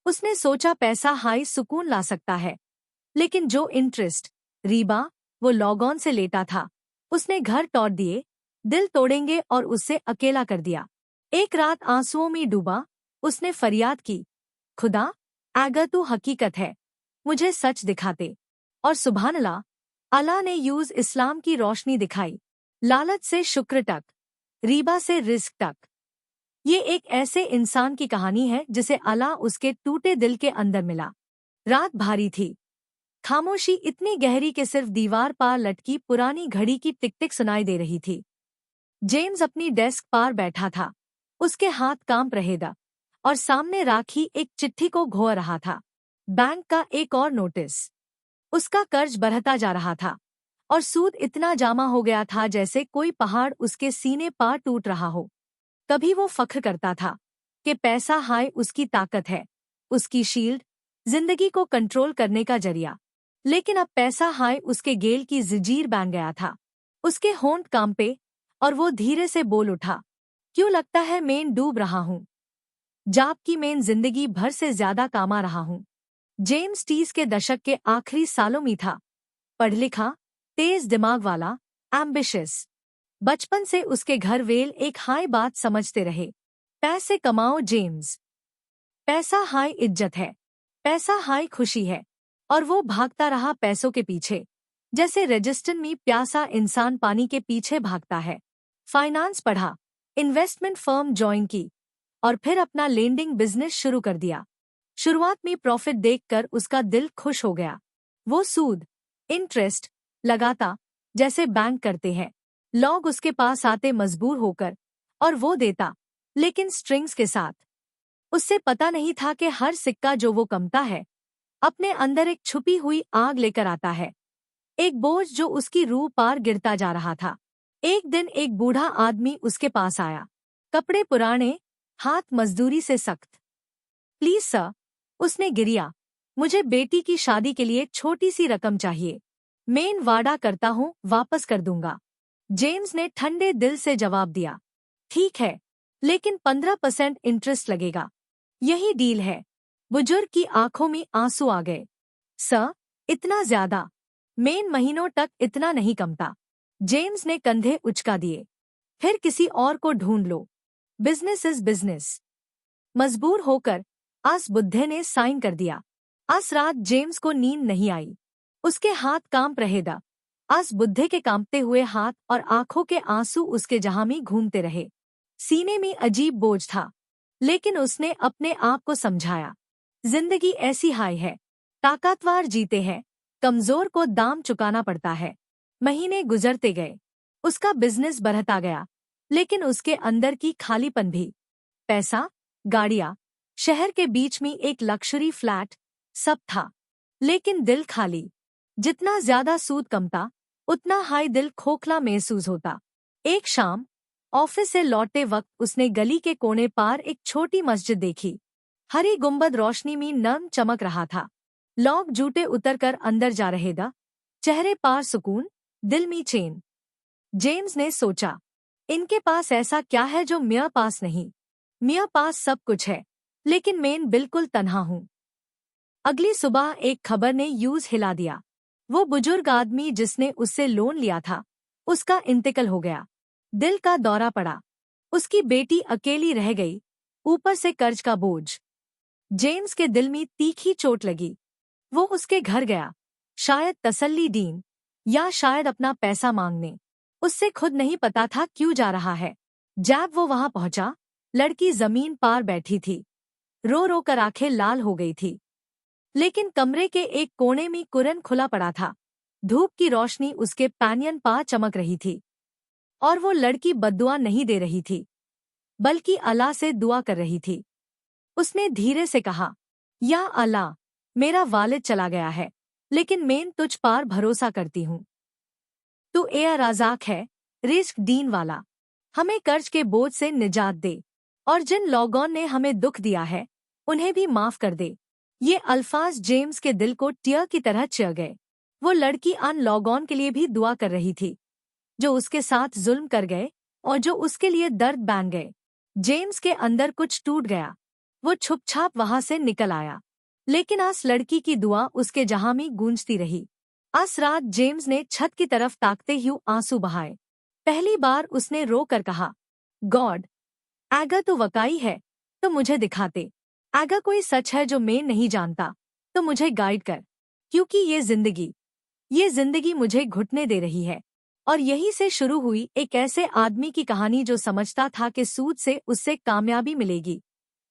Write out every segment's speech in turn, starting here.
उसने सोचा पैसा हाई सुकून ला सकता है, लेकिन जो इंटरेस्ट रीबा वो लॉग ऑन से लेता था, उसने घर तोड़ दिए, दिल तोड़ेंगे और उससे अकेला कर दिया। एक रात आंसुओं में डूबा, उसने फरियाद की, खुदा, अगर तू हकीकत है, मुझे सच दिखाते। और सुभान अल्लाह, अल्लाह ने यूज इस्लाम की रोशनी दिखाई। लालच से शुक्र तक, रीबा से रिस्क तक। ये एक ऐसे इंसान की कहानी है जिसे अल्लाह उसके टूटे दिल के अंदर मिला। रात भारी थी, खामोशी इतनी गहरी कि सिर्फ दीवार पार लटकी पुरानी घड़ी की टिक टिक सुनाई दे रही थी। जेम्स अपनी डेस्क पार बैठा था, उसके हाथ कांप रहे थे और सामने राखी एक चिट्ठी को घो रहा था। बैंक का एक और नोटिस। उसका कर्ज बढ़ता जा रहा था और सूद इतना जमा हो गया था जैसे कोई पहाड़ उसके सीने पार टूट रहा हो। कभी वो फख्र करता था कि पैसा हाय उसकी ताकत है, उसकी शील्ड, जिंदगी को कंट्रोल करने का जरिया। लेकिन अब पैसा हाय उसके गेल की जंजीर बन गया था। उसके होंठ कांपे और वो धीरे से बोल उठा, क्यों लगता है मैं डूब रहा हूँ, जबकि मैं जिंदगी भर से ज्यादा कामा रहा हूँ। जेम्स 30 के दशक के आखिरी सालों में था, पढ़ लिखा, तेज दिमाग वाला, एम्बिशियस। बचपन से उसके घर वेल एक हाई बात समझते रहे, पैसे कमाओ जेम्स, पैसा हाई इज्जत है, पैसा हाई खुशी है। और वो भागता रहा पैसों के पीछे, जैसे रेजिस्टेंस में प्यासा इंसान पानी के पीछे भागता है। फाइनेंस पढ़ा, इन्वेस्टमेंट फर्म ज्वाइन की और फिर अपना लेंडिंग बिजनेस शुरू कर दिया। शुरुआत में प्रॉफिट देखकर उसका दिल खुश हो गया। वो सूद, इंटरेस्ट लगाता जैसे बैंक करते हैं। लोग उसके पास आते मजबूर होकर और वो देता, लेकिन स्ट्रिंग्स के साथ। उससे पता नहीं था कि हर सिक्का जो वो कमता है, अपने अंदर एक छुपी हुई आग लेकर आता है, एक बोझ जो उसकी रूह पार गिरता जा रहा था। एक दिन एक बूढ़ा आदमी उसके पास आया, कपड़े पुराने, हाथ मजदूरी से सख्त। प्लीज सर, उसने गिरिया, मुझे बेटी की शादी के लिए छोटी सी रकम चाहिए। मैं वादा करता हूँ वापस कर दूंगा। जेम्स ने ठंडे दिल से जवाब दिया, ठीक है, लेकिन 15% इंटरेस्ट लगेगा। यही डील है। बुजुर्ग की आंखों में आंसू आ गए। सर, इतना ज्यादा, मैं महीनों तक इतना नहीं कमता। जेम्स ने कंधे उचका दिए, फिर किसी और को ढूंढ लो, बिजनेस इज बिजनेस। मजबूर होकर आस बुद्धे ने साइन कर दिया। आस रात जेम्स को नींद नहीं आई, उसके हाथ कांप रहे दा। आस बुद्धे के कांपते हुए हाथ और आंखों के आंसू उसके जहां में घूमते रहे। सीने में अजीब बोझ था, लेकिन उसने अपने आप को समझाया, जिंदगी ऐसी हाय है, ताकतवर जीते हैं, कमजोर को दाम चुकाना पड़ता है। महीने गुजरते गए, उसका बिजनेस बढ़ता गया, लेकिन उसके अंदर की खालीपन भी। पैसा, गाड़ियां, शहर के बीच में एक लक्जरी फ्लैट, सब था, लेकिन दिल खाली। जितना ज्यादा सूद कमता, उतना हाई दिल खोखला महसूस होता। एक शाम ऑफिस से लौटते वक्त उसने गली के कोने पार एक छोटी मस्जिद देखी। हरी गुंबद रोशनी में नम चमक रहा था। लोग जूते उतरकर अंदर जा रहे दा, चेहरे पार सुकून, दिल में चैन। जेम्स ने सोचा, इनके पास ऐसा क्या है जो मेरे पास नहीं। मेरे पास सब कुछ है, लेकिन मैं बिल्कुल तन्हा हूँ। अगली सुबह एक खबर ने यूज हिला दिया। वो बुजुर्ग आदमी जिसने उससे लोन लिया था, उसका इंतकाल हो गया। दिल का दौरा पड़ा। उसकी बेटी अकेली रह गई, ऊपर से कर्ज का बोझ। जेम्स के दिल में तीखी चोट लगी। वो उसके घर गया, शायद तसल्ली दीन, या शायद अपना पैसा मांगने। उससे खुद नहीं पता था क्यों जा रहा है। जब वो वहां पहुंचा, लड़की जमीन पार बैठी थी, रो रो कर आंखें लाल हो गई थी। लेकिन कमरे के एक कोने में कुरन खुला पड़ा था। धूप की रोशनी उसके पैनियन पा चमक रही थी। और वो लड़की बद्दुआ नहीं दे रही थी, बल्कि अल्लाह से दुआ कर रही थी। उसने धीरे से कहा, या अल्लाह, मेरा वालिद चला गया है, लेकिन मैं तुझ पार भरोसा करती हूँ। तू ए राज़ाक है, रिज़्क दीन वाला। हमें कर्ज के बोझ से निजात दे, और जिन लोगों ने हमें दुख दिया है, उन्हें भी माफ कर दे। ये अल्फाज जेम्स के दिल को टियर की तरह चिढ़ गए। वो लड़की अन लोगों के लिए भी दुआ कर रही थी, जो उसके साथ जुल्म कर गए और जो उसके लिए दर्द बांध गए। जेम्स के अंदर कुछ टूट गया। वो छुपछाप वहां से निकल आया। लेकिन आस लड़की की दुआ उसके जहां में गूंजती रही। आस रात जेम्स ने छत की तरफ ताकते हुए आंसू बहाए। पहली बार उसने रो कर कहा, गॉड, अगर तू वकाई है तो मुझे दिखाते। अगर कोई सच है जो मैं नहीं जानता तो मुझे गाइड कर, क्योंकि ये जिंदगी मुझे घुटने दे रही है। और यहीं से शुरू हुई एक ऐसे आदमी की कहानी जो समझता था कि सूद से उससे कामयाबी मिलेगी,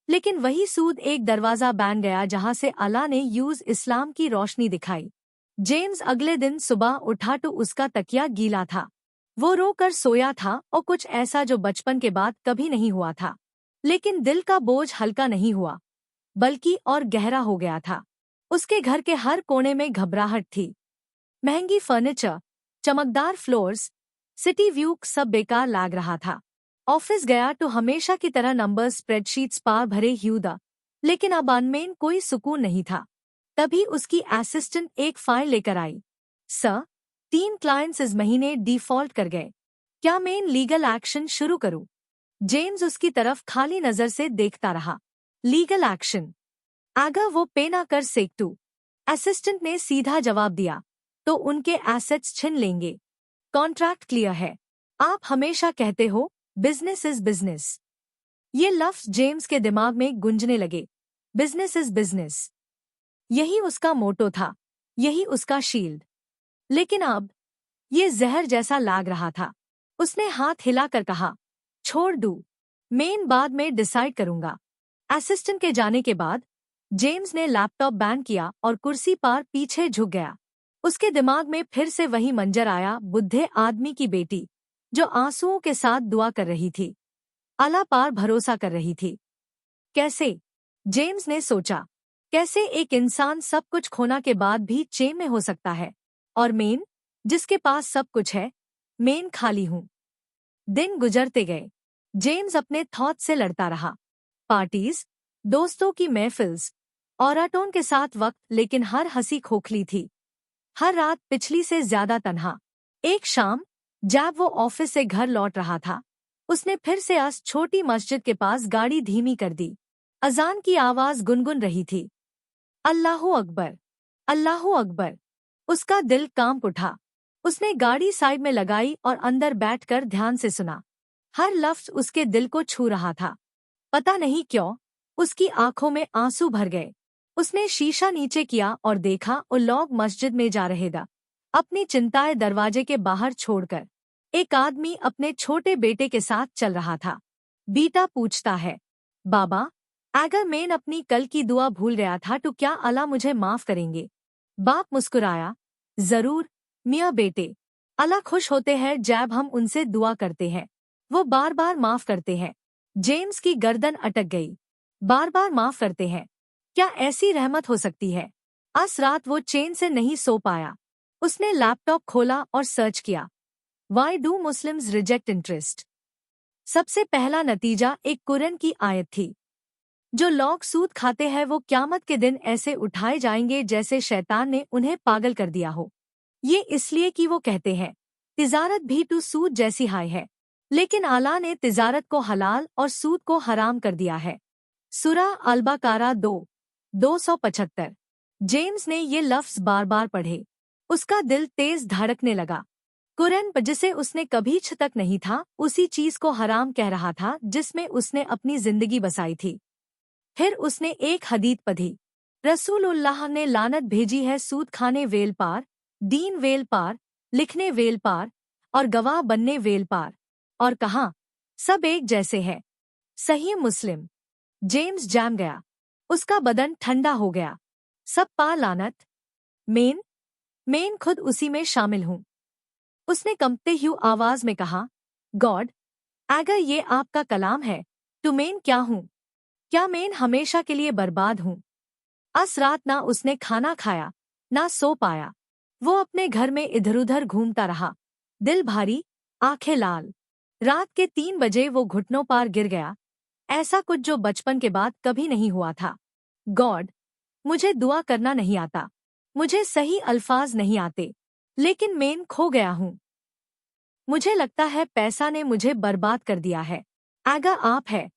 लेकिन वही सूद एक दरवाजा बन गया जहां से अल्लाह ने यूज इस्लाम की रोशनी दिखाई। जेम्स अगले दिन सुबह उठा तो उसका तकिया गीला था। वो रो कर सोया था और कुछ ऐसा जो बचपन के बाद कभी नहीं हुआ था। लेकिन दिल का बोझ हल्का नहीं हुआ, बल्कि और गहरा हो गया था। उसके घर के हर कोने में घबराहट थी। महंगी फर्नीचर, चमकदार फ्लोर्स, सिटी व्यू सब बेकार लग रहा था। ऑफिस गया तो हमेशा की तरह नंबर स्प्रेडशीट्स पार भरे ह्यूदा, लेकिन अब अनमेन कोई सुकून नहीं था। तभी उसकी असिस्टेंट एक फाइल लेकर आई। सर, 3 क्लाइंट्स इस महीने डिफॉल्ट कर गए। क्या मैं लीगल एक्शन शुरू करूं? जेम्स उसकी तरफ खाली नजर से देखता रहा। Legal action? अगर वो पे ना कर सेक्टू, असिस्टेंट ने सीधा जवाब दिया, तो उनके एसेट्स छिन लेंगे। कॉन्ट्रैक्ट क्लियर है। आप हमेशा कहते हो बिजनेस इज बिजनेस। ये लफ्ज जेम्स के दिमाग में गूंजने लगे। बिजनेस इज बिजनेस, यही उसका मोटो था, यही उसका शील्ड। लेकिन अब ये जहर जैसा लाग रहा था। उसने हाथ हिलाकर कहा, छोड़ दूं, मैं बाद में डिसाइड करूंगा। असिस्टेंट के जाने के बाद जेम्स ने लैपटॉप बैन किया और कुर्सी पर पीछे झुक गया। उसके दिमाग में फिर से वही मंजर आया, बुढ़े आदमी की बेटी जो आंसुओं के साथ दुआ कर रही थी, अल्लाह पार भरोसा कर रही थी। कैसे, जेम्स ने सोचा, कैसे एक इंसान सब कुछ खोना के बाद भी चैन में हो सकता है? और मेन, जिसके पास सब कुछ है, मेन खाली हूँ। दिन गुजरते गए। जेम्स अपने थॉट से लड़ता रहा। पार्टीज, दोस्तों की महफिल्स, औरतों के साथ वक्त, लेकिन हर हंसी खोखली थी। हर रात पिछली से ज्यादा तन्हा। एक शाम जब वो ऑफिस से घर लौट रहा था, उसने फिर से छोटी मस्जिद के पास गाड़ी धीमी कर दी। अजान की आवाज गुनगुन रही थी, अल्लाहू अकबर, अल्लाहू अकबर। उसका दिल कांप उठा। उसने गाड़ी साइड में लगाई और अंदर बैठकर ध्यान से सुना। हर लफ्ज उसके दिल को छू रहा था। पता नहीं क्यों, उसकी आंखों में आंसू भर गए। उसने शीशा नीचे किया और देखा वो लोग मस्जिद में जा रहे थे, अपनी चिंताएं दरवाजे के बाहर छोड़कर। एक आदमी अपने छोटे बेटे के साथ चल रहा था। बेटा पूछता है, बाबा, अगर मैं अपनी कल की दुआ भूल गया था तो क्या अल्लाह मुझे माफ करेंगे? बाप मुस्कुराया, जरूर मियाँ बेटे, अल्लाह खुश होते हैं जब हम उनसे दुआ करते हैं। वो बार बार माफ करते हैं। जेम्स की गर्दन अटक गई। बार बार माफ करते हैं, क्या ऐसी रहमत हो सकती है? आज रात वो चैन से नहीं सो पाया। उसने लैपटॉप खोला और सर्च किया, why do Muslims reject interest. सबसे पहला नतीजा एक कुरान की आयत थी, जो लोग सूद खाते हैं वो क्यामत के दिन ऐसे उठाए जाएंगे जैसे शैतान ने उन्हें पागल कर दिया हो। ये इसलिए कि वो कहते हैं तिजारत भी तो सूद जैसी हाय है, लेकिन अल्लाह ने तिजारत को हलाल और सूद को हराम कर दिया है। सूरह अल-बकरा 2:275। जेम्स ने ये लफ्ज बार बार पढ़े। उसका दिल तेज धड़कने लगा। कुरान पर जिसे उसने कभी तक नहीं था, उसी चीज को हराम कह रहा था जिसमें उसने अपनी जिंदगी बसाई थी। फिर उसने एक हदीस पढ़ी, रसूलुल्लाह ने लानत भेजी है सूद खाने वेल पार, दीन वेल पार, लिखने वेल पार और गवाह बनने वेल पार, और कहा सब एक जैसे है। सही मुस्लिम। जेम्स जम गया। उसका बदन ठंडा हो गया। सब पार लानत। मेन खुद उसी में शामिल हूँ। उसने कंपते हुए आवाज में कहा, गॉड, अगर ये आपका कलाम है तो मैं क्या हूँ? क्या मैं हमेशा के लिए बर्बाद हूँ? अस रात ना उसने खाना खाया, ना सो पाया। वो अपने घर में इधर-उधर घूमता रहा, दिल भारी, आंखें लाल। रात के 3 बजे वो घुटनों पार गिर गया। ऐसा कुछ जो बचपन के बाद कभी नहीं हुआ था। गॉड, मुझे दुआ करना नहीं आता, मुझे सही अल्फाज नहीं आते, लेकिन मैं खो गया हूँ। मुझे लगता है पैसा ने मुझे बर्बाद कर दिया है। अगर आप है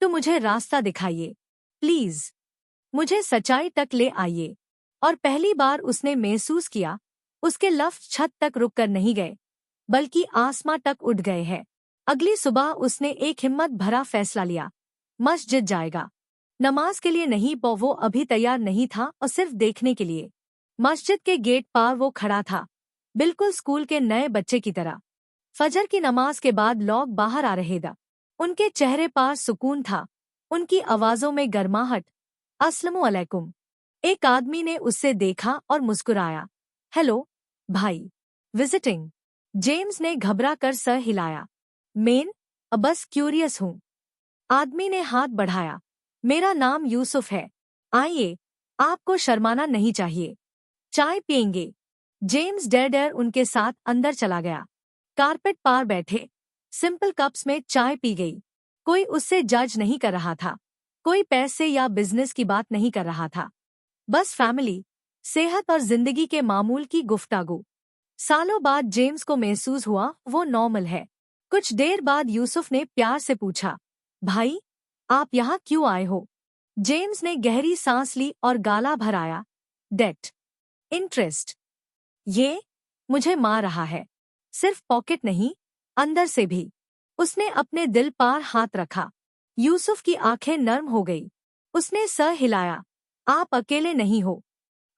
तो मुझे रास्ता दिखाइए। प्लीज मुझे सच्चाई तक ले आइए। और पहली बार उसने महसूस किया उसके लफ्ज छत तक रुक कर नहीं गए बल्कि आसमां तक उठ गए हैं। अगली सुबह उसने एक हिम्मत भरा फैसला लिया, मस्जिद जाएगा। नमाज के लिए नहीं, वो अभी तैयार नहीं था और सिर्फ देखने के लिए। मस्जिद के गेट पार वो खड़ा था, बिल्कुल स्कूल के नए बच्चे की तरह। फजर की नमाज के बाद लोग बाहर आ रहे थे। उनके चेहरे पर सुकून था, उनकी आवाजों में गर्माहट। अस्सलामु अलैकुम। एक आदमी ने उससे देखा और मुस्कुराया। हेलो भाई, विजिटिंग? जेम्स ने घबरा कर सर हिलाया। मेन, बस क्यूरियस हूँ। आदमी ने हाथ बढ़ाया। मेरा नाम यूसुफ है। आइए, आपको शर्माना नहीं चाहिए। चाय पियेंगे? जेम्स डर उनके साथ अंदर चला गया। कारपेट पार बैठे सिंपल कप्स में चाय पी गई। कोई उससे जज नहीं कर रहा था, कोई पैसे या बिजनेस की बात नहीं कर रहा था, बस फैमिली, सेहत और जिंदगी के मामूल की गुफ्तागू। सालों बाद जेम्स को महसूस हुआ वो नॉर्मल है। कुछ देर बाद यूसुफ ने प्यार से पूछा, भाई आप यहाँ क्यों आए हो? जेम्स ने गहरी सांस ली और गाला भराया, डेट, इंटरेस्ट। ये मुझे मार रहा है, सिर्फ पॉकेट नहीं, अंदर से भी। उसने अपने दिल पर हाथ रखा। यूसुफ की आंखें नर्म हो गई। उसने सर हिलाया, आप अकेले नहीं हो।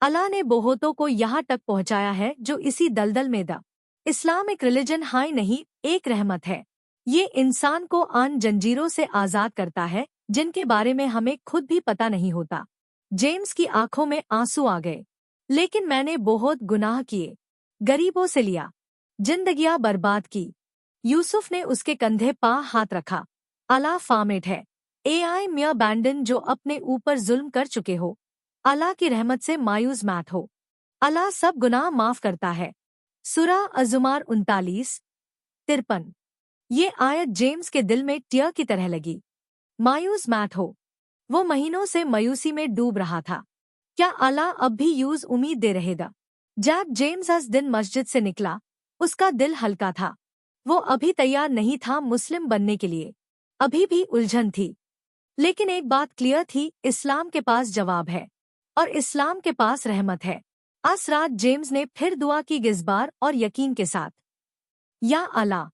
अल्लाह ने बहुतों को यहाँ तक पहुँचाया है जो इसी दलदल में दा। इस्लाम एक रिलीजन हाई नहीं, एक रहमत है। ये इंसान को आन जंजीरों से आजाद करता है जिनके बारे में हमें खुद भी पता नहीं होता। जेम्स की आंखों में आंसू आ गए। लेकिन मैंने बहुत गुनाह किए, गरीबों से लिया, जिंदगियां बर्बाद की। यूसुफ ने उसके कंधे पा हाथ रखा। अल्लाह फामिट है। एआई मिया बैंडन जो अपने ऊपर जुल्म कर चुके हो, अल्लाह की रहमत से मायूस मत हो। अल्लाह सब गुनाह माफ करता है। सूरह अज़ुमार 39-53। ये आयत जेम्स के दिल में टियर की तरह लगी। मायूस मत हो। वो महीनों से मायूसी में डूब रहा था। क्या अल्लाह अब भी यूज उम्मीद दे रहेगा? जब जेम्स उस दिन मस्जिद से निकला, उसका दिल हल्का था। वो अभी तैयार नहीं था मुस्लिम बनने के लिए, अभी भी उलझन थी। लेकिन एक बात क्लियर थी, इस्लाम के पास जवाब है और इस्लाम के पास रहमत है। आज रात जेम्स ने फिर दुआ की, गिज़बार और यकीन के साथ, या अल्लाह,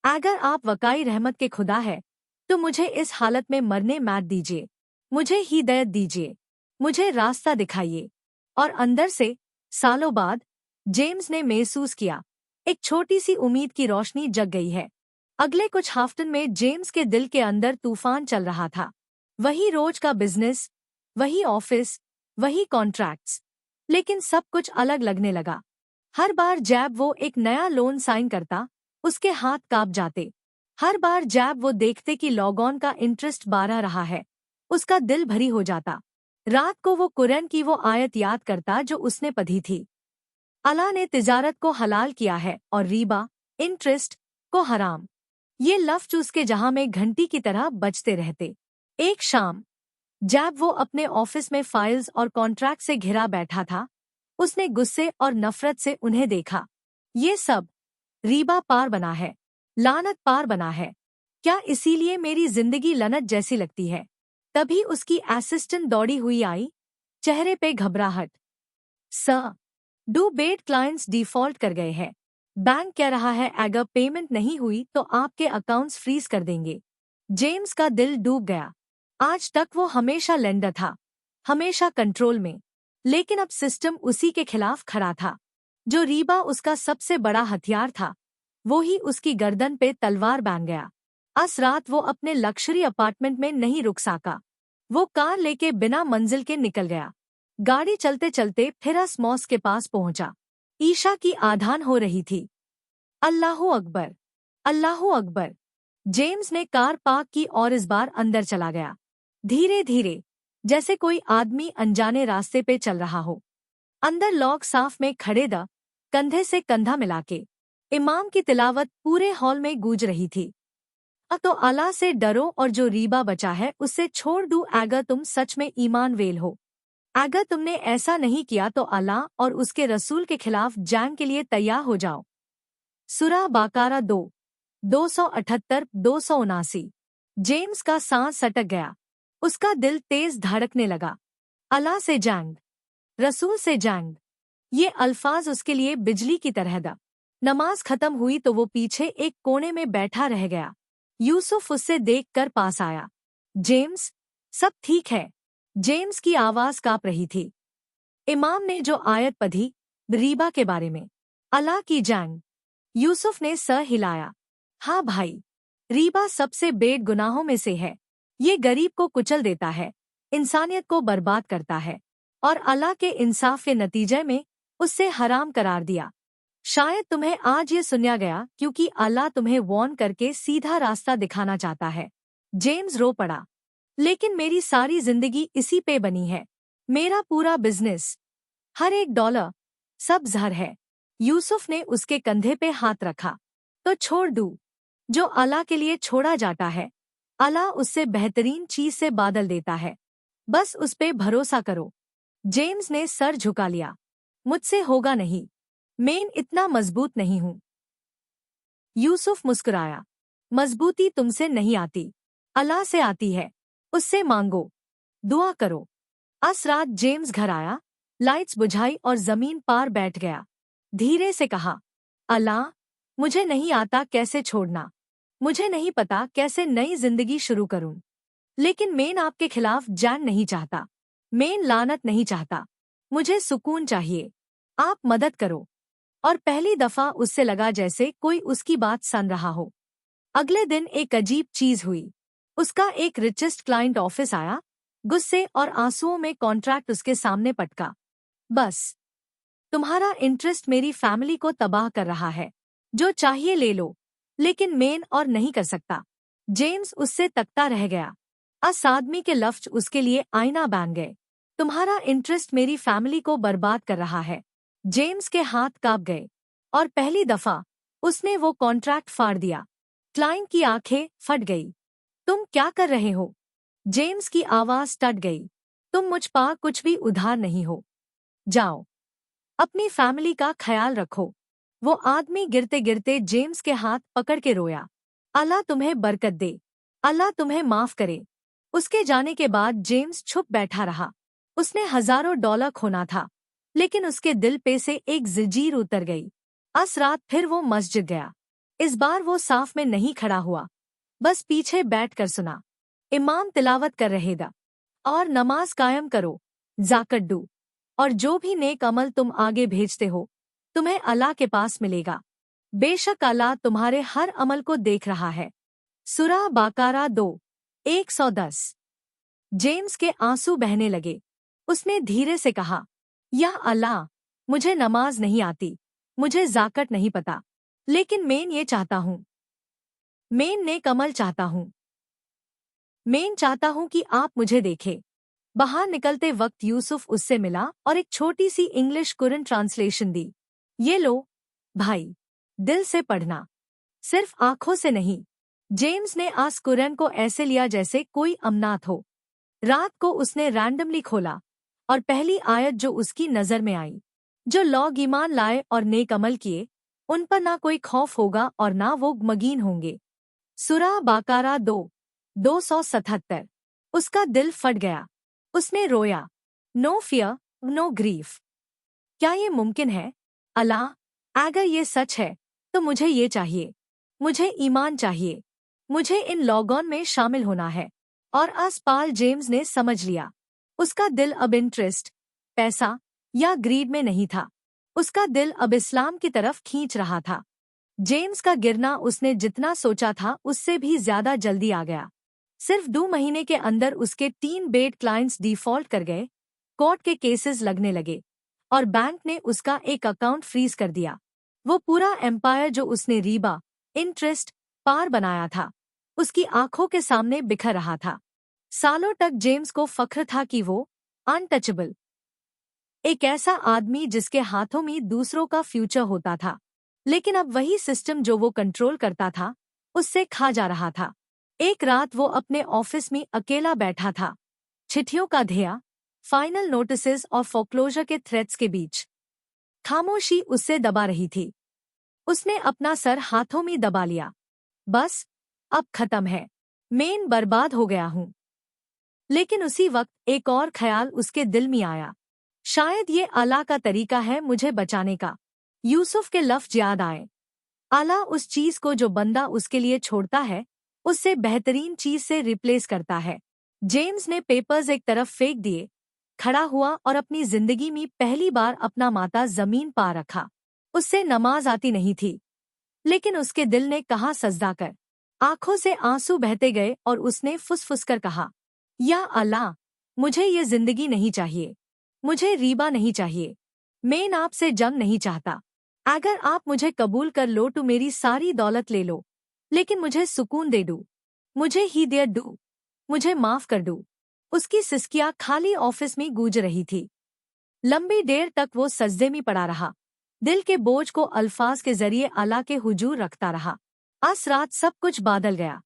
अगर आप वकाई रहमत के खुदा है तो मुझे इस हालत में मरने मत दीजिए। मुझे हिदायत दीजिए, मुझे रास्ता दिखाइए। और अंदर से सालों बाद जेम्स ने महसूस किया एक छोटी सी उम्मीद की रोशनी जग गई है। अगले कुछ हफ्तों में जेम्स के दिल के अंदर तूफान चल रहा था। वही रोज का बिजनेस, वही ऑफिस, वही कॉन्ट्रैक्ट्स, लेकिन सब कुछ अलग लगने लगा। हर बार जब वो एक नया लोन साइन करता, उसके हाथ कांप जाते। हर बार जब वो देखते कि लॉग-ऑन का इंटरेस्ट 12 रहा है, उसका दिल भरी हो जाता। रात को वो कुरान की वो आयत याद करता जो उसने पढ़ी थी, अल्लाह ने तिजारत को हलाल किया है और रिबा, इंटरेस्ट, को हराम। ये लफ्ज उसके जहां में घंटी की तरह बजते रहते। एक शाम जब वो अपने ऑफिस में फाइल्स और कॉन्ट्रैक्ट से घिरा बैठा था, उसने गुस्से और नफरत से उन्हें देखा। ये सब रीबा पार बना है, लानत पार बना है। क्या इसीलिए मेरी जिंदगी लनत जैसी लगती है? तभी उसकी असिस्टेंट दौड़ी हुई आई, चेहरे पे घबराहट। Sir, do bet clients default कर गए हैं। बैंक कह रहा है अगर पेमेंट नहीं हुई तो आपके अकाउंट्स फ्रीज कर देंगे। जेम्स का दिल डूब गया। आज तक वो हमेशा लेंडर था, हमेशा कंट्रोल में, लेकिन अब सिस्टम उसी के खिलाफ खड़ा था। जो रीबा उसका सबसे बड़ा हथियार था, वो ही उसकी गर्दन पे तलवार बांध गया। आज रात वो अपने लक्जरी अपार्टमेंट में नहीं रुक सका। वो कार लेके बिना मंजिल के निकल गया। गाड़ी चलते चलते फिर अस मॉस्क के पास पहुंचा। ईशा की आधान हो रही थी। अल्लाहू अकबर, अल्लाहू अकबर। जेम्स ने कार पार्क की और इस बार अंदर चला गया, धीरे धीरे, जैसे कोई आदमी अनजाने रास्ते पे चल रहा हो। अंदर लोग साफ में खड़े द, कंधे से कंधा मिलाके। इमाम की तिलावत पूरे हॉल में गूंज रही थी। अब तो अल्लाह से डरो और जो रीबा बचा है उससे छोड़ दो। अगर तुम सच में ईमान वेल हो, अगर तुमने ऐसा नहीं किया तो अल्लाह और उसके रसूल के खिलाफ जंग के लिए तैयार हो जाओ। सूरह बकरा 2, 278-279। जेम्स का सांस सटक गया। उसका दिल तेज धड़कने लगा। अल्लाह से जंग, रसूल से जंग, ये अल्फाज उसके लिए बिजली की तरह दा। नमाज खत्म हुई तो वो पीछे एक कोने में बैठा रह गया। यूसुफ उससे देखकर पास आया। जेम्स, सब ठीक है? जेम्स की आवाज कांप रही थी। इमाम ने जो आयत पढ़ी रीबा के बारे में। अल्लाह की जंग। यूसुफ ने सर हिलाया। हाँ भाई, रीबा सबसे बेड गुनाहों में से है। ये गरीब को कुचल देता है, इंसानियत को बर्बाद करता है, और अल्लाह के इंसाफ के नतीजे में उससे हराम करार दिया। शायद तुम्हें आज ये सुना गया क्योंकि अल्लाह तुम्हें वार्न करके सीधा रास्ता दिखाना चाहता है। जेम्स रो पड़ा। लेकिन मेरी सारी जिंदगी इसी पे बनी है। मेरा पूरा बिजनेस, हर एक डॉलर, सब जहर है। यूसुफ ने उसके कंधे पे हाथ रखा। तो छोड़ दूं? जो अल्लाह के लिए छोड़ा जाता है, अल्लाह उससे बेहतरीन चीज से बादल देता है। बस उस पे भरोसा करो। जेम्स ने सर झुका लिया। मुझसे होगा नहीं, मैं इतना मजबूत नहीं हूं। यूसुफ मुस्कुराया। मजबूती तुमसे नहीं आती, अल्लाह से आती है। उससे मांगो, दुआ करो। अस रात जेम्स घर आया, लाइट्स बुझाई और जमीन पार बैठ गया। धीरे से कहा, अल्लाह, मुझे नहीं आता कैसे छोड़ना। मुझे नहीं पता कैसे नई जिंदगी शुरू करूं। लेकिन मैं आपके खिलाफ जान नहीं चाहता। मैं लानत नहीं चाहता। मुझे सुकून चाहिए। आप मदद करो। और पहली दफा उससे लगा जैसे कोई उसकी बात सुन रहा हो। अगले दिन एक अजीब चीज हुई। उसका एक रिचेस्ट क्लाइंट ऑफिस आया। गुस्से और आंसुओं में कॉन्ट्रैक्ट उसके सामने पटका। बस, तुम्हारा इंटरेस्ट मेरी फैमिली को तबाह कर रहा है। जो चाहिए ले लो, लेकिन मेन और नहीं कर सकता। जेम्स उससे तकता रह गया। अस आदमी के लफ्ज उसके लिए आईना बन गए। तुम्हारा इंटरेस्ट मेरी फैमिली को बर्बाद कर रहा है। जेम्स के हाथ कांप गए और पहली दफा उसने वो कॉन्ट्रैक्ट फाड़ दिया। क्लाइंट की आंखें फट गई। तुम क्या कर रहे हो? जेम्स की आवाज टट गई। तुम मुझ पा कुछ भी उधार नहीं हो। जाओ, अपनी फैमिली का ख्याल रखो। वो आदमी गिरते गिरते जेम्स के हाथ पकड़ के रोया। अल्लाह तुम्हें बरकत दे, अल्लाह तुम्हें माफ करे। उसके जाने के बाद जेम्स चुप बैठा रहा। उसने हजारों डॉलर खोना था, लेकिन उसके दिल पे से एक जंजीर उतर गई। अस रात फिर वो मस्जिद गया। इस बार वो साफ में नहीं खड़ा हुआ, बस पीछे बैठकर सुना। इमाम तिलावत कर रहेगा, और नमाज कायम करो, जाकत दो, और जो भी नेक अमल तुम आगे भेजते हो, तुम्हें अल्लाह के पास मिलेगा। बेशक अल्लाह तुम्हारे हर अमल को देख रहा है। सूरह बाकारा 2:110। जेम्स के आंसू बहने लगे। उसने धीरे से कहा, या अल्लाह, मुझे नमाज नहीं आती, मुझे जाकत नहीं पता, लेकिन मैं ये चाहता हूँ। मैं नेक अमल चाहता हूँ। मैं चाहता हूँ कि आप मुझे देखें। बाहर निकलते वक्त यूसुफ उससे मिला और एक छोटी सी इंग्लिश कुरान ट्रांसलेशन दी। ये लो भाई, दिल से पढ़ना, सिर्फ आंखों से नहीं। जेम्स ने आस कुरान को ऐसे लिया जैसे कोई अमनात हो। रात को उसने रैंडमली खोला, और पहली आयत जो उसकी नजर में आई, जो लोग ईमान लाए और नेक अमल किए, उन पर ना कोई खौफ होगा और ना वो मगीन होंगे। सूरह बाकारा 2:277। उसका दिल फट गया। उसने रोया, नो फियर, नो ग्रीफ। क्या ये मुमकिन है? अल्लाह, अगर ये सच है तो मुझे ये चाहिए। मुझे ईमान चाहिए। मुझे इन लोगों में शामिल होना है। और आसपाल जेम्स ने समझ लिया। उसका दिल अब इंटरेस्ट, पैसा या ग्रीड में नहीं था। उसका दिल अब इस्लाम की तरफ खींच रहा था। जेम्स का गिरना उसने जितना सोचा था उससे भी ज्यादा जल्दी आ गया। सिर्फ 2 महीने के अंदर उसके 3 बेड क्लाइंट्स डिफॉल्ट कर गए, कोर्ट के केसेस लगने लगे, और बैंक ने उसका एक अकाउंट फ्रीज कर दिया। वो पूरा एम्पायर जो उसने रीबा, इंटरेस्ट, पार बनाया था, उसकी आंखों के सामने बिखर रहा था। सालों तक जेम्स को फख्र था कि वो अनटचेबल, एक ऐसा आदमी जिसके हाथों में दूसरों का फ्यूचर होता था। लेकिन अब वही सिस्टम जो वो कंट्रोल करता था, उससे खा जा रहा था। एक रात वो अपने ऑफिस में अकेला बैठा था, चिट्ठियों का ढेर, फाइनल नोटिसेस और फोक्लोजर के थ्रेट्स के बीच। खामोशी उससे दबा रही थी। उसने अपना सर हाथों में दबा लिया। बस, अब खत्म है। मैं बर्बाद हो गया हूँ। लेकिन उसी वक्त एक और ख्याल उसके दिल में आया। शायद ये अल्लाह का तरीका है मुझे बचाने का। यूसुफ के लफ्ज याद आए। अल्लाह उस चीज को जो बंदा उसके लिए छोड़ता है उससे बेहतरीन चीज से रिप्लेस करता है। जेम्स ने पेपर्स एक तरफ फेंक दिए, खड़ा हुआ और अपनी जिंदगी में पहली बार अपना माथा जमीन पा रखा। उससे नमाज आती नहीं थी, लेकिन उसके दिल ने कहा सजदा कर। आंखों से आंसू बहते गए और उसने फुसफुस कर कहा, या अल्लाह, मुझे ये जिंदगी नहीं चाहिए। मुझे रीबा नहीं चाहिए। मैं आपसे जंग नहीं चाहता। अगर आप मुझे कबूल कर लो तो मेरी सारी दौलत ले लो, लेकिन मुझे सुकून दे दो। मुझे हिदायत दो। मुझे माफ कर दो। उसकी सिसकियां खाली ऑफिस में गूंज रही थी। लंबी देर तक वो सजदे में पड़ा रहा, दिल के बोझ को अल्फाज के जरिए अल्लाह के हुजूर रखता रहा। आज रात सब कुछ बादल गया।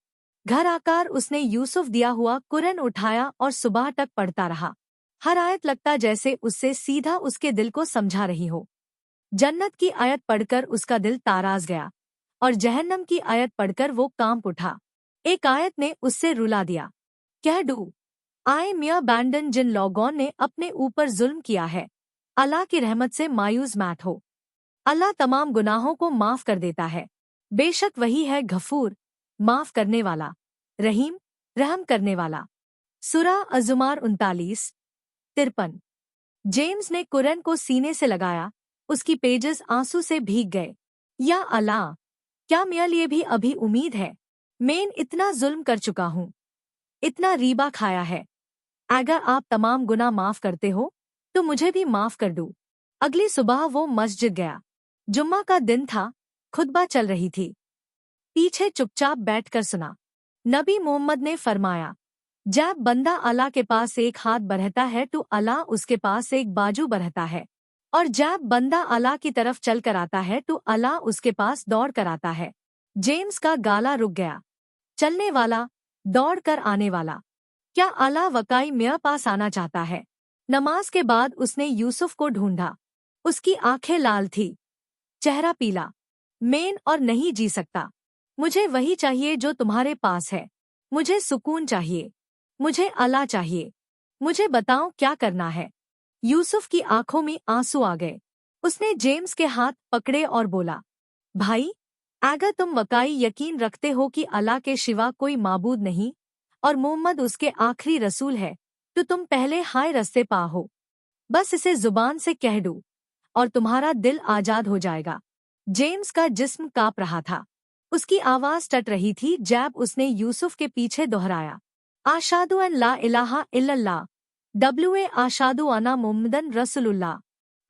घर आकर उसने यूसुफ दिया हुआ कुरान उठाया और सुबह तक पढ़ता रहा। हर आयत लगता जैसे उससे सीधा उसके दिल को समझा रही हो। जन्नत की आयत पढ़कर उसका दिल ताराज गया और जहन्नम की आयत पढ़कर वो कांप उठा। एक आयत ने उससे रुला दिया, कह डू आए मियाँ बैंडन, जिन लोगों ने अपने ऊपर जुल्म किया है, अल्लाह की रहमत से मायूस मत हो। अल्लाह तमाम गुनाहों को माफ कर देता है। बेशक वही है गफूर, माफ करने वाला, रहीम, रहम करने वाला। सूरह अज़ुमार 39-53। जेम्स ने कुरान को सीने से लगाया। उसकी पेजेस आंसू से भीग गए। या अल्लाह, क्या मेरे लिए भी अभी उम्मीद है? मैं इतना जुल्म कर चुका हूँ, इतना रीबा खाया है। अगर आप तमाम गुनाह माफ करते हो तो मुझे भी माफ कर दो। अगली सुबह वो मस्जिद गया। जुम्मा का दिन था, खुतबा चल रही थी। पीछे चुपचाप बैठकर सुना। नबी मोहम्मद ने फरमाया, जब बंदा अल्लाह के पास एक हाथ बढ़ता है तो अल्लाह उसके पास एक बाजू बढ़ता है, और जब बंदा अल्लाह की तरफ चल कर आता है तो अल्लाह उसके पास दौड़ कर आता है। जेम्स का गाला रुक गया। चलने वाला, दौड़ कर आने वाला, क्या अल्लाह वकाई मेरे पास आना चाहता है? नमाज के बाद उसने यूसुफ को ढूंढा। उसकी आंखें लाल थी, चेहरा पीला। मैं और नहीं जी सकता। मुझे वही चाहिए जो तुम्हारे पास है। मुझे सुकून चाहिए। मुझे अल्लाह चाहिए। मुझे बताओ क्या करना है। यूसुफ की आंखों में आंसू आ गए। उसने जेम्स के हाथ पकड़े और बोला, भाई, अगर तुम वकाई यकीन रखते हो कि अल्लाह के सिवा कोई माबूद नहीं और मोहम्मद उसके आखिरी रसूल है, तो तुम पहले हाय रस्ते पा हो। बस इसे जुबान से कह दो और तुम्हारा दिल आजाद हो जाएगा। जेम्स का जिस्म कांप रहा था। उसकी आवाज टट रही थी जब उसने यूसुफ के पीछे दोहराया, आशादु अन ला इलाहा इल्लल्लाह, डब्ल्यूए आशादु अना मुहम्मदन रसूलुल्लाह।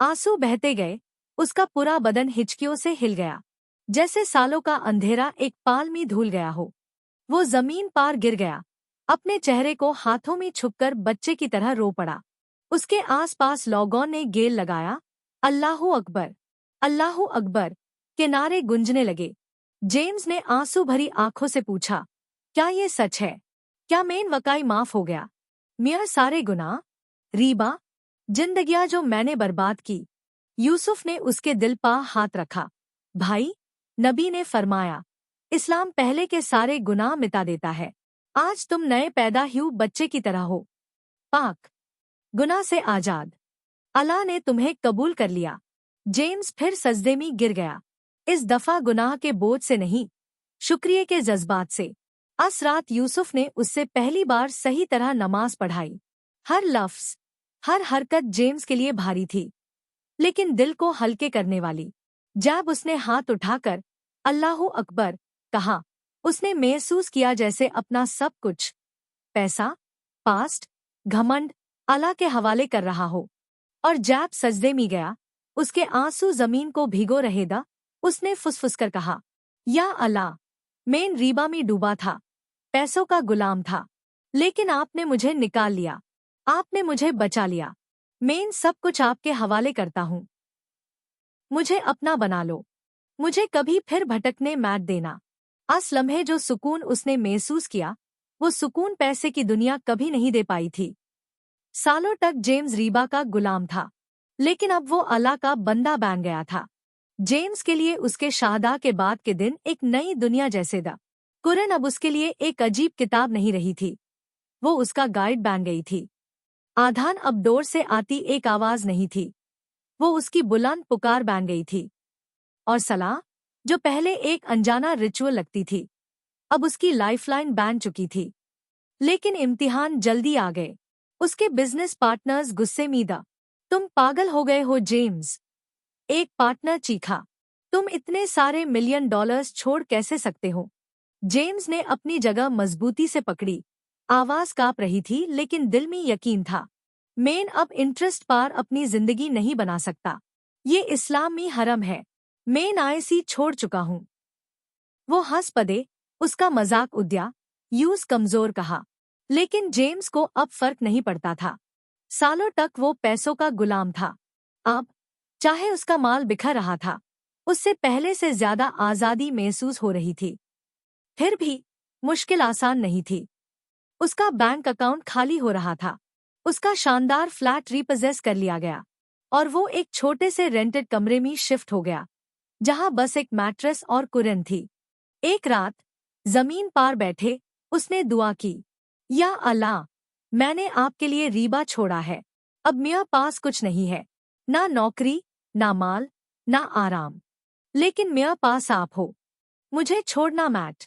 आंसू बहते गए। उसका पूरा बदन हिचकियों से हिल गया, जैसे सालों का अंधेरा एक पाल में धुल गया हो। वो जमीन पार गिर गया। अपने चेहरे को हाथों में छुपकर बच्चे की तरह रो पड़ा। उसके आसपास लोगों ने गेल लगाया, अल्लाहू अकबर, अल्लाहू अकबर के नारे गूंजने लगे। जेम्स ने आंसू भरी आंखों से पूछा, क्या ये सच है? क्या मेन वकाई माफ हो गया? मेरे सारे गुनाह, रीबा, जिंदगियां जो मैंने बर्बाद की। यूसुफ ने उसके दिल पा हाथ रखा। भाई, नबी ने फरमाया, इस्लाम पहले के सारे गुनाह मिटा देता है। आज तुम नए पैदा हुए बच्चे की तरह हो, पाक, गुनाह से आजाद। अल्लाह ने तुम्हें कबूल कर लिया। जेम्स फिर सजदे में गिर गया। इस दफा गुनाह के बोझ से नहीं, शुक्रिया के जज्बात से। अस रात यूसुफ ने उससे पहली बार सही तरह नमाज पढ़ाई। हर लफ्ज, हर हरकत जेम्स के लिए भारी थी, लेकिन दिल को हल्के करने वाली। जब उसने हाथ उठाकर अल्लाहू अकबर कहा, उसने महसूस किया जैसे अपना सब कुछ, पैसा, पास्ट, घमंड, अल्लाह के हवाले कर रहा हो। और जब सजदे में गया, उसके आंसू जमीन को भिगो रहे दा। उसने फुसफुस कर कहा, या अल्लाह, मैं रीबा में डूबा था, पैसों का गुलाम था, लेकिन आपने मुझे निकाल लिया। आपने मुझे बचा लिया। मैं सब कुछ आपके हवाले करता हूँ। मुझे अपना बना लो। मुझे कभी फिर भटकने मत देना। अस लम्हे जो सुकून उसने महसूस किया, वो सुकून पैसे की दुनिया कभी नहीं दे पाई थी। सालों तक जेम्स रीबा का गुलाम था, लेकिन अब वो अल्लाह का बंदा बन गया था। जेम्स के लिए उसके शाहदा के बाद के दिन एक नई दुनिया जैसे था। कुरान अब उसके लिए एक अजीब किताब नहीं रही थी, वो उसका गाइड बन गई थी। आधान अब डोर से आती एक आवाज नहीं थी, वो उसकी बुलंद पुकार बन गई थी। और सलाह, जो पहले एक अनजाना रिचुअल लगती थी, अब उसकी लाइफलाइन बन चुकी थी। लेकिन इम्तिहान जल्दी आ गए। उसके बिजनेस पार्टनर्स गुस्से मीदा। तुम पागल हो गए हो जेम्स, एक पार्टनर चीखा। तुम इतने सारे $1 मिलियन छोड़ कैसे सकते हो? जेम्स ने अपनी जगह मजबूती से पकड़ी। आवाज कांप रही थी लेकिन दिल में यकीन था। मेन अब इंटरेस्ट पार अपनी जिंदगी नहीं बना सकता। ये इस्लामी हरम है। मेन आईसी छोड़ चुका हूँ। वो हंस पड़े, उसका मजाक उद्या, यूज कमजोर कहा। लेकिन जेम्स को अब फर्क नहीं पड़ता था। सालों तक वो पैसों का गुलाम था। अब, चाहे उसका माल बिखर रहा था, उससे पहले से ज्यादा आजादी महसूस हो रही थी। फिर भी, मुश्किल आसान नहीं थी। उसका बैंक अकाउंट खाली हो रहा था। उसका शानदार फ्लैट रीपजेस कर लिया गया। और वो एक छोटे से रेंटेड कमरे में शिफ्ट हो गया, जहां बस एक मैट्रेस और कुरन थी। एक रात, जमीन पार बैठे, उसने दुआ की, या अल्लाह, मैंने आपके लिए रीबा छोड़ा है। अब मेरे पास कुछ नहीं है, ना नौकरी, ना माल, ना आराम। लेकिन मेरे पास आप हो। मुझे छोड़ना मैट।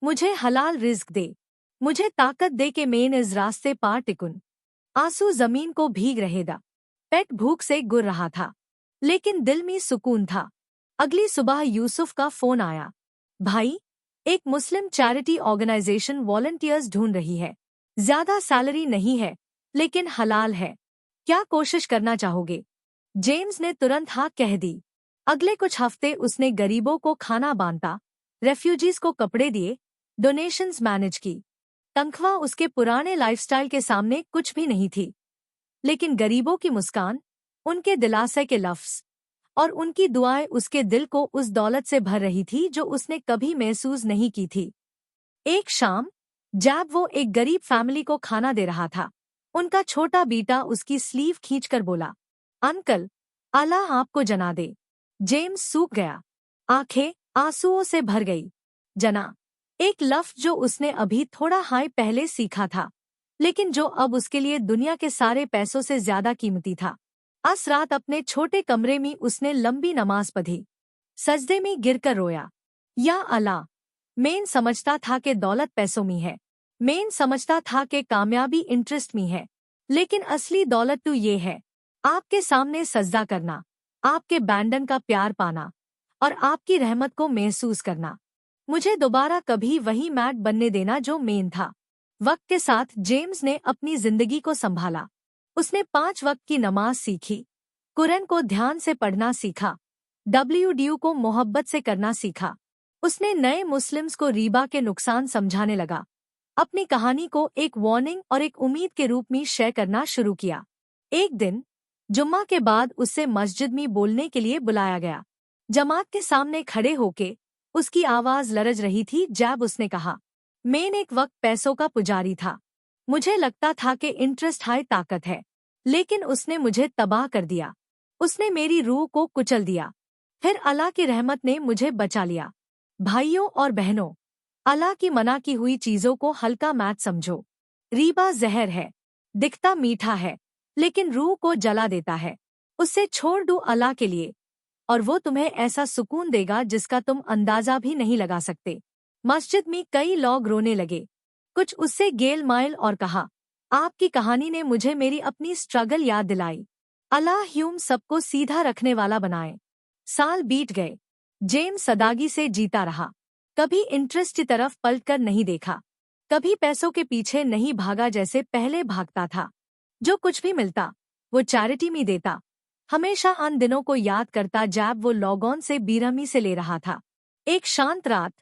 मुझे हलाल रिज्क दे। मुझे ताकत दे के मैं इस रास्ते पार टिकुन। आंसू जमीन को भीग रहे दा। पेट भूख से गुर रहा था, लेकिन दिल में सुकून था। अगली सुबह यूसुफ का फोन आया। भाई, एक मुस्लिम चैरिटी ऑर्गेनाइजेशन वॉलंटियर्स ढूंढ रही है। ज्यादा सैलरी नहीं है, लेकिन हलाल है। क्या कोशिश करना चाहोगे? जेम्स ने तुरंत हाँ कह दी। अगले कुछ हफ्ते उसने गरीबों को खाना बांटा, रेफ्यूजीज को कपड़े दिए, डोनेशंस मैनेज की। तनख्वाह उसके पुराने लाइफस्टाइल के सामने कुछ भी नहीं थी। लेकिन गरीबों की मुस्कान, उनके दिलासे के लफ्ज और उनकी दुआएं उसके दिल को उस दौलत से भर रही थी जो उसने कभी महसूस नहीं की थी। एक शाम, जब वो एक गरीब फैमिली को खाना दे रहा था, उनका छोटा बेटा उसकी स्लीव खींचकर बोला, अंकल, अल्लाह आपको जना दे। जेम्स सूख गया। आंखें आंसुओं से भर गई। जना, एक लफ्ज जो उसने अभी थोड़ा हाय पहले सीखा था, लेकिन जो अब उसके लिए दुनिया के सारे पैसों से ज्यादा कीमती था। अस रात अपने छोटे कमरे में उसने लंबी नमाज पढ़ी। सजदे में गिरकर रोया, या अल्लाह, मैं समझता था कि दौलत पैसों में है। मैं समझता था कि कामयाबी इंटरेस्ट में है। लेकिन असली दौलत तो ये है, आपके सामने सजदा करना, आपके बैंडन का प्यार पाना और आपकी रहमत को महसूस करना। मुझे दोबारा कभी वही मैट बनने देना जो मेन था। वक्त के साथ जेम्स ने अपनी जिंदगी को संभाला। उसने 5 वक्त की नमाज सीखी, कुरान को ध्यान से पढ़ना सीखा, WDU को मोहब्बत से करना सीखा। उसने नए मुस्लिम्स को रीबा के नुकसान समझाने लगा। अपनी कहानी को एक वार्निंग और एक उम्मीद के रूप में शेयर करना शुरू किया। एक दिन, जुम्मा के बाद उससे मस्जिद में बोलने के लिए बुलाया गया। जमात के सामने खड़े होके उसकी आवाज लरज रही थी जब उसने कहा, मैं एक वक्त पैसों का पुजारी था। मुझे लगता था कि इंटरेस्ट हाई ताकत है, लेकिन उसने मुझे तबाह कर दिया। उसने मेरी रूह को कुचल दिया। फिर अल्लाह की रहमत ने मुझे बचा लिया। भाइयों और बहनों, अल्लाह की मना की हुई चीजों को हल्का मत समझो। रीबा जहर है, दिखता मीठा है, लेकिन रूह को जला देता है। उससे छोड़ दो अल्लाह के लिए, और वो तुम्हें ऐसा सुकून देगा जिसका तुम अंदाजा भी नहीं लगा सकते। मस्जिद में कई लोग रोने लगे। कुछ उससे गेल माइल और कहा, आपकी कहानी ने मुझे मेरी अपनी स्ट्रगल याद दिलाई। अल्लाह ह्यूम सबको सीधा रखने वाला बनाए। साल बीत गए। जेम्स सदागी से जीता रहा। कभी इंटरेस्ट की तरफ पलटकर नहीं देखा, कभी पैसों के पीछे नहीं भागा जैसे पहले भागता था। जो कुछ भी मिलता, वो चैरिटी में देता। हमेशा उन दिनों को याद करता जब वो लॉगऑन से बेरहमी से ले रहा था। एक शांत रात,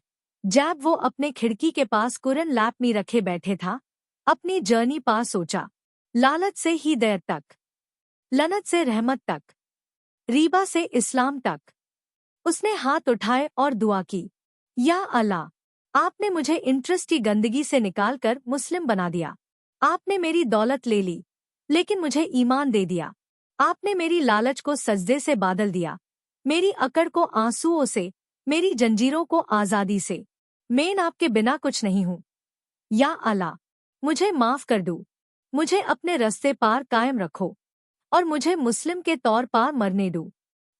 जब वो अपने खिड़की के पास कुरान लैप में रखे बैठे था, अपनी जर्नी पास सोचा। लालच से हिदायत तक, लनत से रहमत तक, रीबा से इस्लाम तक। उसने हाथ उठाए और दुआ की, या अल्लाह, आपने मुझे इंटरेस्ट की गंदगी से निकालकर मुस्लिम बना दिया। आपने मेरी दौलत ले ली, लेकिन मुझे ईमान दे दिया। आपने मेरी लालच को सजदे से बादल दिया, मेरी अकड़ को आंसुओं से, मेरी जंजीरों को आजादी से। मैं आपके बिना कुछ नहीं हूँ। या अल्लाह, मुझे माफ कर दो। मुझे अपने रास्ते पार कायम रखो और मुझे मुस्लिम के तौर पर मरने दो।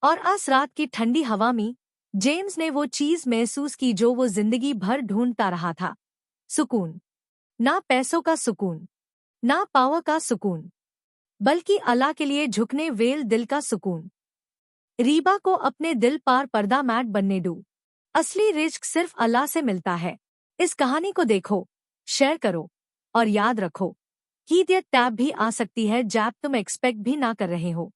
और आज रात की ठंडी हवा में जेम्स ने वो चीज महसूस की जो वो जिंदगी भर ढूंढता रहा था। सुकून। ना पैसों का सुकून, ना पावर का सुकून, बल्कि अल्लाह के लिए झुकने वेल दिल का सुकून। रीबा को अपने दिल पार पर्दा मैट बनने दो। असली रिस्क सिर्फ अल्लाह से मिलता है। इस कहानी को देखो, शेयर करो और याद रखो कि ये टैब भी आ सकती है जब तुम एक्सपेक्ट भी ना कर रहे हो।